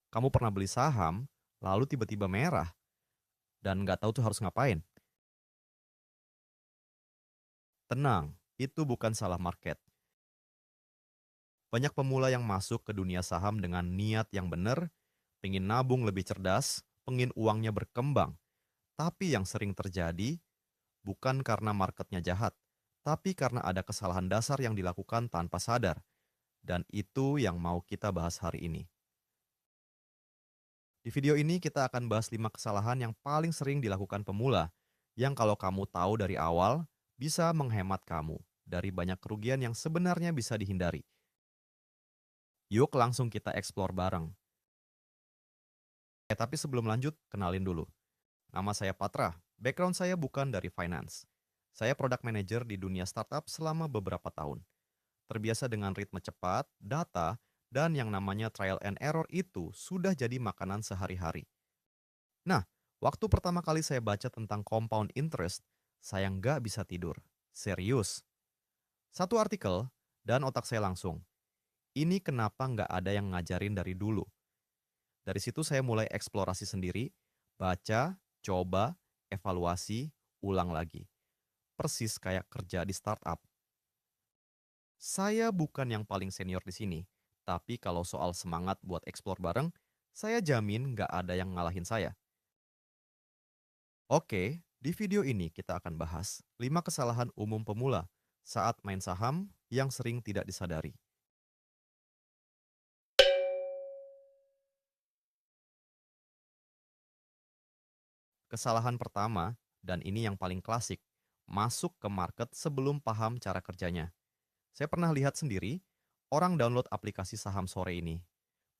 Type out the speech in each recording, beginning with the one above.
Kamu pernah beli saham, lalu tiba-tiba merah, dan nggak tahu tuh harus ngapain? Tenang, itu bukan salah market. Banyak pemula yang masuk ke dunia saham dengan niat yang benar, pengen nabung lebih cerdas, pengen uangnya berkembang. Tapi yang sering terjadi bukan karena marketnya jahat, tapi karena ada kesalahan dasar yang dilakukan tanpa sadar. Dan itu yang mau kita bahas hari ini. Di video ini kita akan bahas 5 kesalahan yang paling sering dilakukan pemula, yang kalau kamu tahu dari awal, bisa menghemat kamu dari banyak kerugian yang sebenarnya bisa dihindari. Yuk langsung kita explore bareng. Tapi sebelum lanjut, kenalin dulu. Nama saya Patra, background saya bukan dari finance. Saya product manager di dunia startup selama beberapa tahun. Terbiasa dengan ritme cepat, data, dan yang namanya trial and error itu sudah jadi makanan sehari-hari. Nah, waktu pertama kali saya baca tentang compound interest, saya nggak bisa tidur. Serius. Satu artikel, dan otak saya langsung. Ini kenapa nggak ada yang ngajarin dari dulu? Dari situ saya mulai eksplorasi sendiri, baca, coba, evaluasi, ulang lagi. Persis kayak kerja di startup. Saya bukan yang paling senior di sini, tapi kalau soal semangat buat eksplor bareng, saya jamin nggak ada yang ngalahin saya. Oke, di video ini kita akan bahas 5 kesalahan umum pemula saat main saham yang sering tidak disadari. Kesalahan pertama, dan ini yang paling klasik, masuk ke market sebelum paham cara kerjanya. Saya pernah lihat sendiri, orang download aplikasi saham sore ini.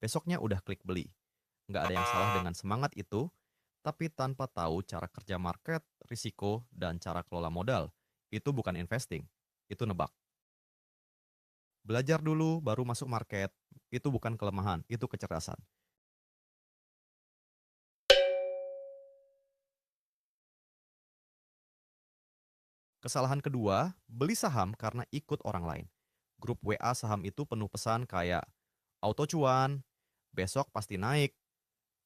Besoknya udah klik beli. Nggak ada yang salah dengan semangat itu, tapi tanpa tahu cara kerja market, risiko, dan cara kelola modal. Itu bukan investing, itu nebak. Belajar dulu baru masuk market, itu bukan kelemahan, itu kecerdasan. Kesalahan kedua, beli saham karena ikut orang lain. Grup WA saham itu penuh pesan kayak auto cuan, besok pasti naik,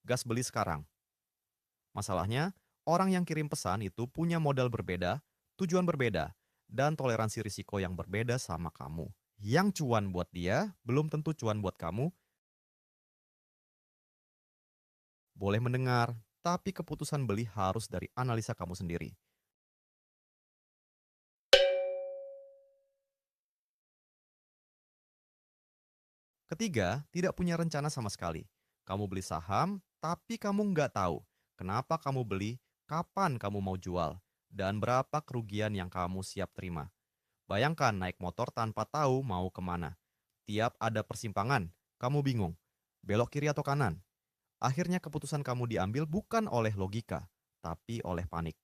gas beli sekarang. Masalahnya, orang yang kirim pesan itu punya modal berbeda, tujuan berbeda, dan toleransi risiko yang berbeda sama kamu. Yang cuan buat dia, belum tentu cuan buat kamu. Boleh mendengar, tapi keputusan beli harus dari analisa kamu sendiri. Ketiga, tidak punya rencana sama sekali. Kamu beli saham, tapi kamu nggak tahu kenapa kamu beli, kapan kamu mau jual, dan berapa kerugian yang kamu siap terima. Bayangkan naik motor tanpa tahu mau kemana. Tiap ada persimpangan, kamu bingung. Belok kiri atau kanan? Akhirnya keputusan kamu diambil bukan oleh logika, tapi oleh panik.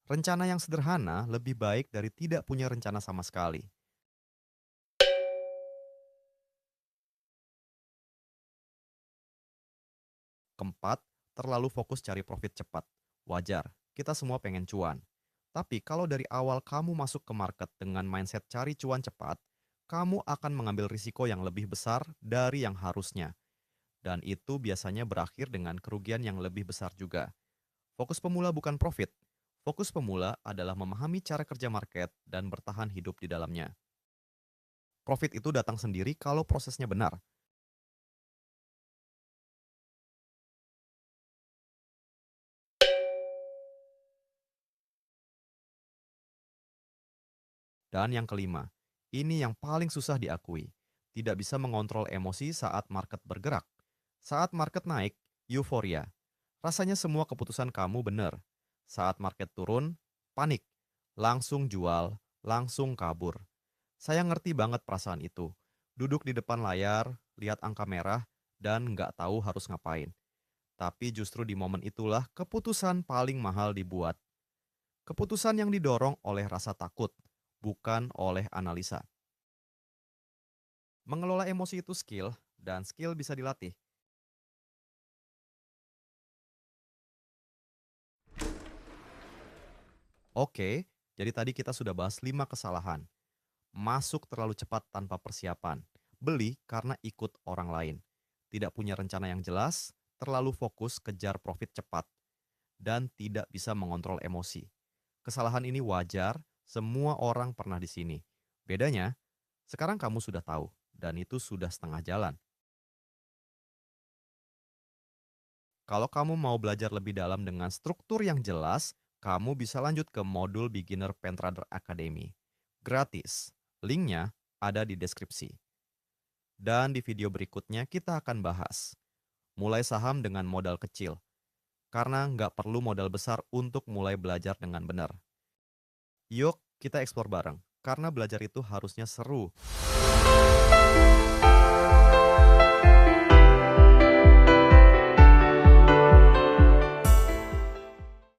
Rencana yang sederhana lebih baik dari tidak punya rencana sama sekali. Keempat, terlalu fokus cari profit cepat. Wajar, kita semua pengen cuan. Tapi kalau dari awal kamu masuk ke market dengan mindset cari cuan cepat, kamu akan mengambil risiko yang lebih besar dari yang harusnya. Dan itu biasanya berakhir dengan kerugian yang lebih besar juga. Fokus pemula bukan profit. Fokus pemula adalah memahami cara kerja market dan bertahan hidup di dalamnya. Profit itu datang sendiri kalau prosesnya benar. Dan yang kelima, ini yang paling susah diakui. Tidak bisa mengontrol emosi saat market bergerak. Saat market naik, euforia. Rasanya semua keputusan kamu benar. Saat market turun, panik. Langsung jual, langsung kabur. Saya ngerti banget perasaan itu. Duduk di depan layar, lihat angka merah, dan nggak tahu harus ngapain. Tapi justru di momen itulah keputusan paling mahal dibuat. Keputusan yang didorong oleh rasa takut, bukan oleh analisa. Mengelola emosi itu skill, dan skill bisa dilatih. Oke, jadi tadi kita sudah bahas 5 kesalahan. masuk terlalu cepat tanpa persiapan, beli karena ikut orang lain, tidak punya rencana yang jelas, terlalu fokus kejar profit cepat, dan tidak bisa mengontrol emosi. Kesalahan ini wajar, semua orang pernah di sini. Bedanya, sekarang kamu sudah tahu, dan itu sudah setengah jalan. Kalau kamu mau belajar lebih dalam dengan struktur yang jelas, kamu bisa lanjut ke modul Beginner Pentrader Academy. Gratis. Linknya ada di deskripsi. Dan di video berikutnya kita akan bahas. Mulai saham dengan modal kecil. Karena nggak perlu modal besar untuk mulai belajar dengan benar. Yuk kita eksplor bareng. Karena belajar itu harusnya seru.